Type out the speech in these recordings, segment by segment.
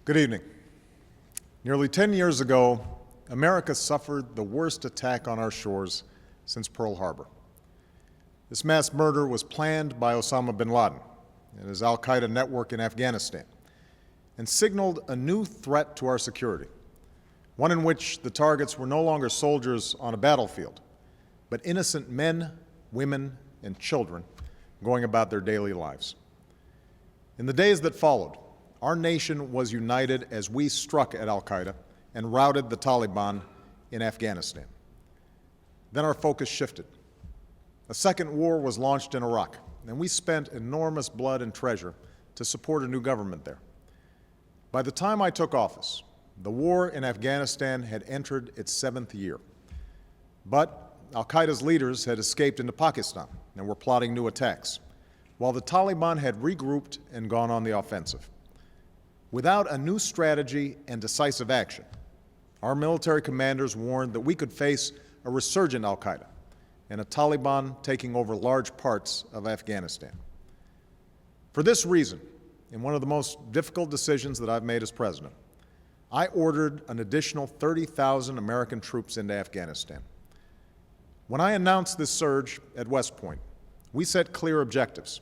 Good evening. Nearly 10 years ago, America suffered the worst attack on our shores since Pearl Harbor. This mass murder was planned by Osama bin Laden and his al-Qaeda network in Afghanistan and signaled a new threat to our security, one in which the targets were no longer soldiers on a battlefield, but innocent men, women, and children going about their daily lives. In the days that followed, our nation was united as we struck at al-Qaeda and routed the Taliban in Afghanistan. Then our focus shifted. A second war was launched in Iraq, and we spent enormous blood and treasure to support a new government there. By the time I took office, the war in Afghanistan had entered its 7th year. But al-Qaeda's leaders had escaped into Pakistan and were plotting new attacks, while the Taliban had regrouped and gone on the offensive. Without a new strategy and decisive action, our military commanders warned that we could face a resurgent al-Qaeda and a Taliban taking over large parts of Afghanistan. For this reason, in one of the most difficult decisions that I've made as president, I ordered an additional 30,000 American troops into Afghanistan. When I announced this surge at West Point, we set clear objectives: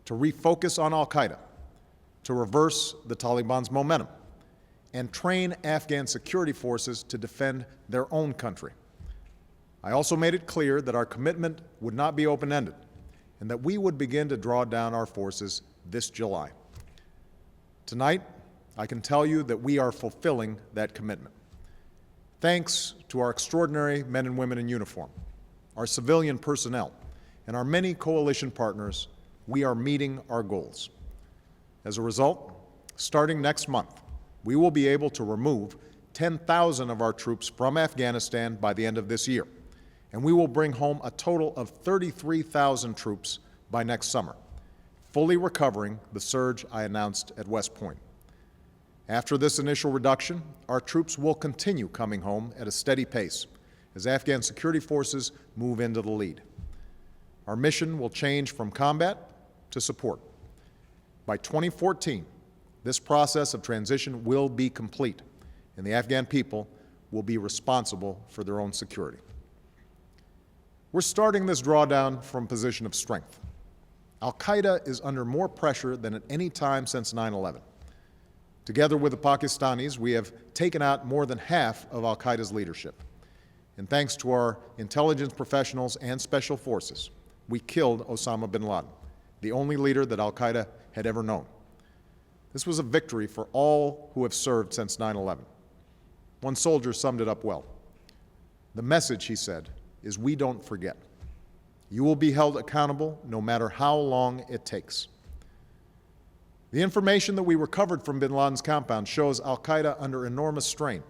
to refocus on al-Qaeda, to reverse the Taliban's momentum, and train Afghan security forces to defend their own country. I also made it clear that our commitment would not be open-ended and that we would begin to draw down our forces this July. Tonight, I can tell you that we are fulfilling that commitment. Thanks to our extraordinary men and women in uniform, our civilian personnel, and our many coalition partners, we are meeting our goals. As a result, starting next month, we will be able to remove 10,000 of our troops from Afghanistan by the end of this year, and we will bring home a total of 33,000 troops by next summer, fully recovering the surge I announced at West Point. After this initial reduction, our troops will continue coming home at a steady pace as Afghan security forces move into the lead. Our mission will change from combat to support. By 2014, this process of transition will be complete, and the Afghan people will be responsible for their own security. We're starting this drawdown from a position of strength. Al-Qaeda is under more pressure than at any time since 9/11. Together with the Pakistanis, we have taken out more than half of al-Qaeda's leadership. And thanks to our intelligence professionals and special forces, we killed Osama bin Laden, the only leader that al-Qaeda had ever known. This was a victory for all who have served since 9/11. One soldier summed it up well. The message, he said, is we don't forget. You will be held accountable no matter how long it takes. The information that we recovered from bin Laden's compound shows al-Qaeda under enormous strain.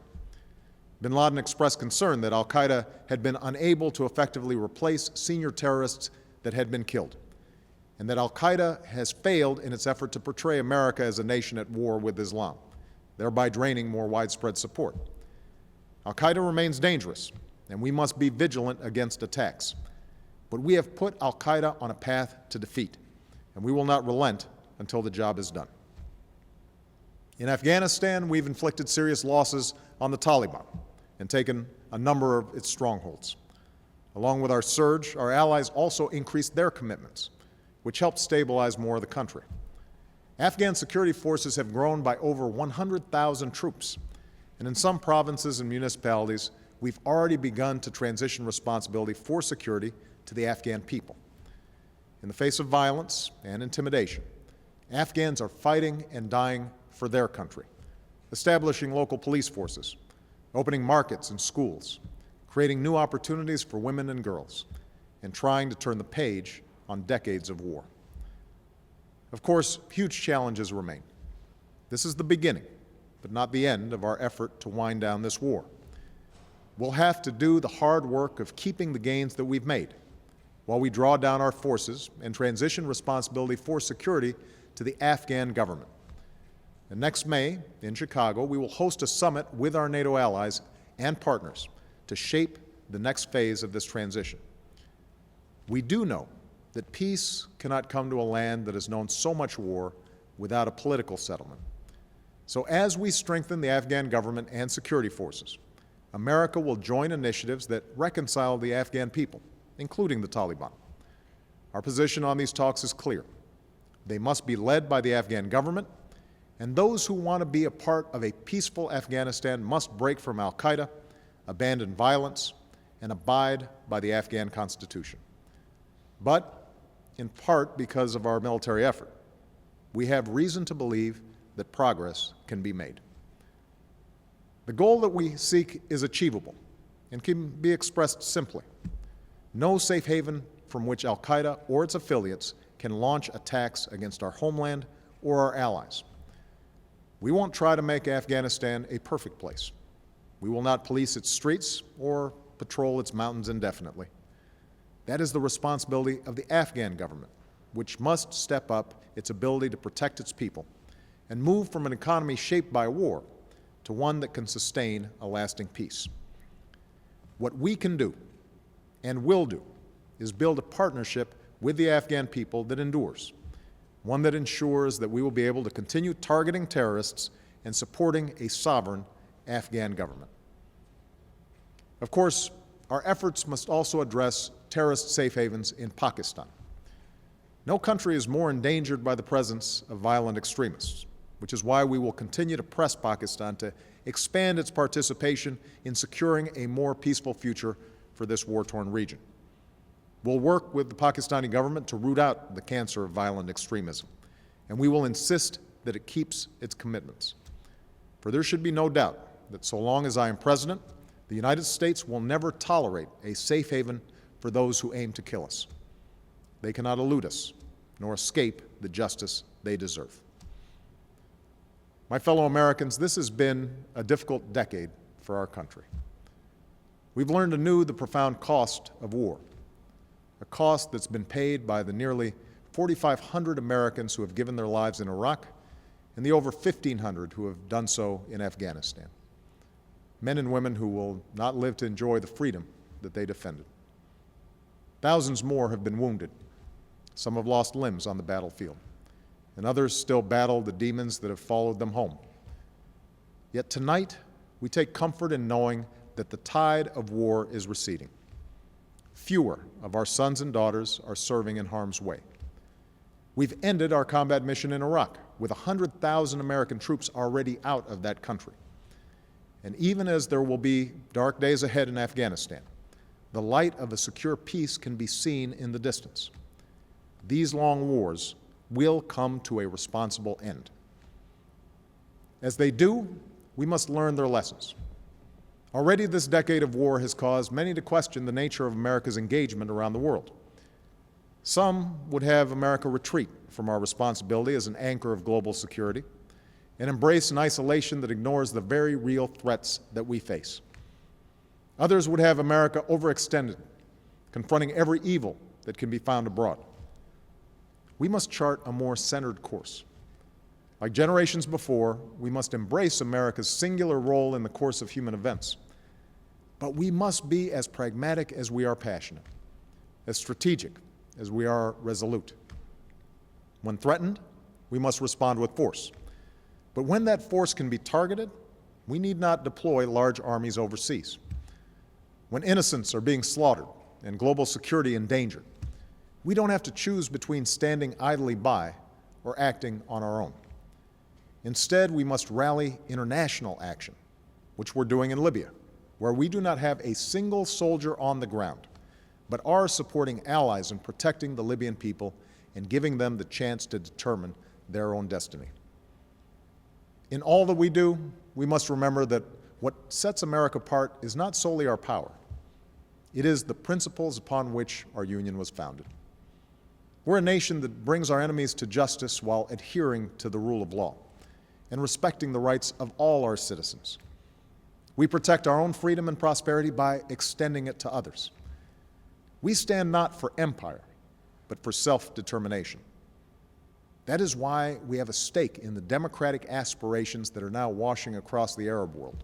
Bin Laden expressed concern that al-Qaeda had been unable to effectively replace senior terrorists that had been killed, and that al-Qaeda has failed in its effort to portray America as a nation at war with Islam, thereby draining more widespread support. Al-Qaeda remains dangerous, and we must be vigilant against attacks. But we have put al-Qaeda on a path to defeat, and we will not relent until the job is done. In Afghanistan, we've inflicted serious losses on the Taliban and taken a number of its strongholds. Along with our surge, our allies also increased their commitments, which helped stabilize more of the country. Afghan security forces have grown by over 100,000 troops, and in some provinces and municipalities, we've already begun to transition responsibility for security to the Afghan people. In the face of violence and intimidation, Afghans are fighting and dying for their country, establishing local police forces, opening markets and schools, creating new opportunities for women and girls, and trying to turn the page on decades of war. Of course, huge challenges remain. This is the beginning, but not the end of our effort to wind down this war. We'll have to do the hard work of keeping the gains that we've made while we draw down our forces and transition responsibility for security to the Afghan government. And next May, in Chicago, we will host a summit with our NATO allies and partners to shape the next phase of this transition. We do know that peace cannot come to a land that has known so much war without a political settlement. So as we strengthen the Afghan government and security forces, America will join initiatives that reconcile the Afghan people, including the Taliban. Our position on these talks is clear. They must be led by the Afghan government, and those who want to be a part of a peaceful Afghanistan must break from al-Qaeda, abandon violence, and abide by the Afghan Constitution. But, in part because of our military effort, we have reason to believe that progress can be made. The goal that we seek is achievable and can be expressed simply. No safe haven from which al-Qaeda or its affiliates can launch attacks against our homeland or our allies. We won't try to make Afghanistan a perfect place. We will not police its streets or patrol its mountains indefinitely. That is the responsibility of the Afghan government, which must step up its ability to protect its people and move from an economy shaped by war to one that can sustain a lasting peace. What we can do and will do is build a partnership with the Afghan people that endures, one that ensures that we will be able to continue targeting terrorists and supporting a sovereign Afghan government. Of course, our efforts must also address terrorist safe havens in Pakistan. No country is more endangered by the presence of violent extremists, which is why we will continue to press Pakistan to expand its participation in securing a more peaceful future for this war-torn region. We'll work with the Pakistani government to root out the cancer of violent extremism, and we will insist that it keeps its commitments. For there should be no doubt that so long as I am president, the United States will never tolerate a safe haven for those who aim to kill us. They cannot elude us, nor escape the justice they deserve. My fellow Americans, this has been a difficult decade for our country. We've learned anew the profound cost of war, a cost that's been paid by the nearly 4,500 Americans who have given their lives in Iraq and the over 1,500 who have done so in Afghanistan. Men and women who will not live to enjoy the freedom that they defended. Thousands more have been wounded. Some have lost limbs on the battlefield, and others still battle the demons that have followed them home. Yet tonight, we take comfort in knowing that the tide of war is receding. Fewer of our sons and daughters are serving in harm's way. We've ended our combat mission in Iraq, with 100,000 American troops already out of that country. And even as there will be dark days ahead in Afghanistan, the light of a secure peace can be seen in the distance. These long wars will come to a responsible end. As they do, we must learn their lessons. Already this decade of war has caused many to question the nature of America's engagement around the world. Some would have America retreat from our responsibility as an anchor of global security and embrace an isolation that ignores the very real threats that we face. Others would have America overextended, confronting every evil that can be found abroad. We must chart a more centered course. Like generations before, we must embrace America's singular role in the course of human events. But we must be as pragmatic as we are passionate, as strategic as we are resolute. When threatened, we must respond with force. But when that force can be targeted, we need not deploy large armies overseas. When innocents are being slaughtered and global security endangered, we don't have to choose between standing idly by or acting on our own. Instead, we must rally international action, which we're doing in Libya, where we do not have a single soldier on the ground, but are supporting allies in protecting the Libyan people and giving them the chance to determine their own destiny. In all that we do, we must remember that what sets America apart is not solely our power. It is the principles upon which our union was founded. We're a nation that brings our enemies to justice while adhering to the rule of law and respecting the rights of all our citizens. We protect our own freedom and prosperity by extending it to others. We stand not for empire, but for self-determination. That is why we have a stake in the democratic aspirations that are now washing across the Arab world.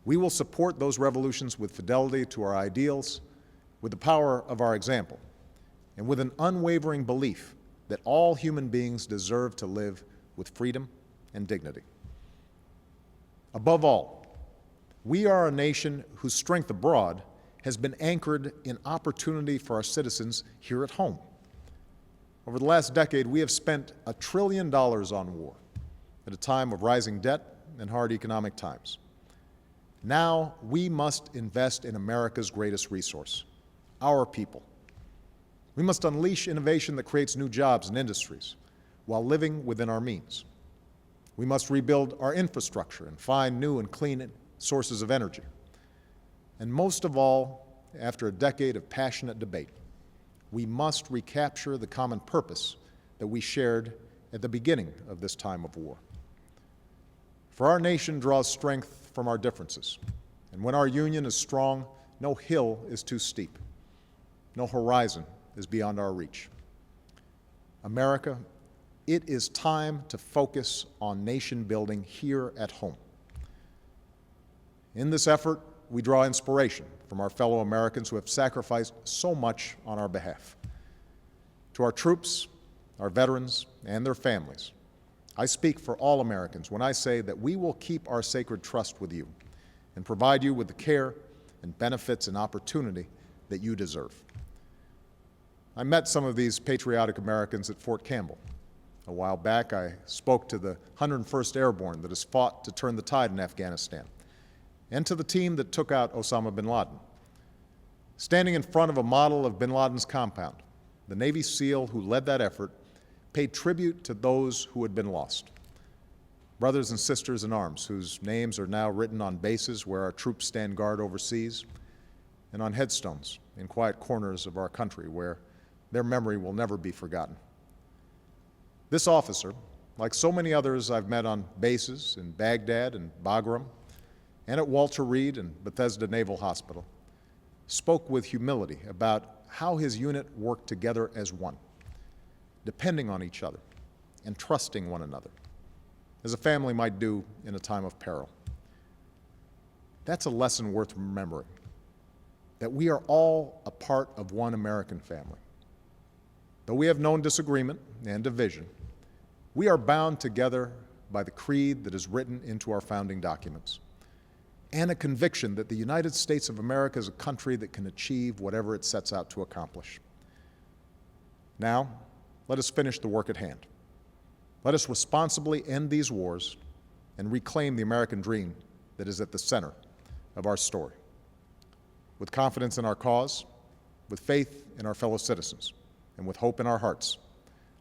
We will support those revolutions with fidelity to our ideals, with the power of our example, and with an unwavering belief that all human beings deserve to live with freedom and dignity. Above all, we are a nation whose strength abroad has been anchored in opportunity for our citizens here at home. Over the last decade, we have spent $1 trillion on war at a time of rising debt and hard economic times. Now we must invest in America's greatest resource, our people. We must unleash innovation that creates new jobs and industries while living within our means. We must rebuild our infrastructure and find new and clean sources of energy. And most of all, after a decade of passionate debate, we must recapture the common purpose that we shared at the beginning of this time of war. For our nation draws strength from our differences, and when our union is strong, no hill is too steep, no horizon is beyond our reach. America, it is time to focus on nation building here at home. In this effort, we draw inspiration from our fellow Americans who have sacrificed so much on our behalf. To our troops, our veterans, and their families, I speak for all Americans when I say that we will keep our sacred trust with you and provide you with the care and benefits and opportunity that you deserve. I met some of these patriotic Americans at Fort Campbell. A while back, I spoke to the 101st Airborne that has fought to turn the tide in Afghanistan, and to the team that took out Osama bin Laden. Standing in front of a model of bin Laden's compound, the Navy SEAL who led that effort paid tribute to those who had been lost. Brothers and sisters in arms whose names are now written on bases where our troops stand guard overseas, and on headstones in quiet corners of our country where their memory will never be forgotten. This officer, like so many others I've met on bases in Baghdad and Bagram, and at Walter Reed and Bethesda Naval Hospital, spoke with humility about how his unit worked together as one, depending on each other and trusting one another, as a family might do in a time of peril. That's a lesson worth remembering, that we are all a part of one American family. Though we have known disagreement and division, we are bound together by the creed that is written into our founding documents, and a conviction that the United States of America is a country that can achieve whatever it sets out to accomplish. Now, let us finish the work at hand. Let us responsibly end these wars and reclaim the American dream that is at the center of our story. With confidence in our cause, with faith in our fellow citizens, and with hope in our hearts,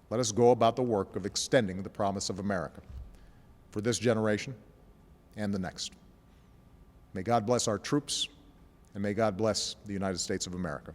let us go about the work of extending the promise of America for this generation and the next. May God bless our troops, and may God bless the United States of America.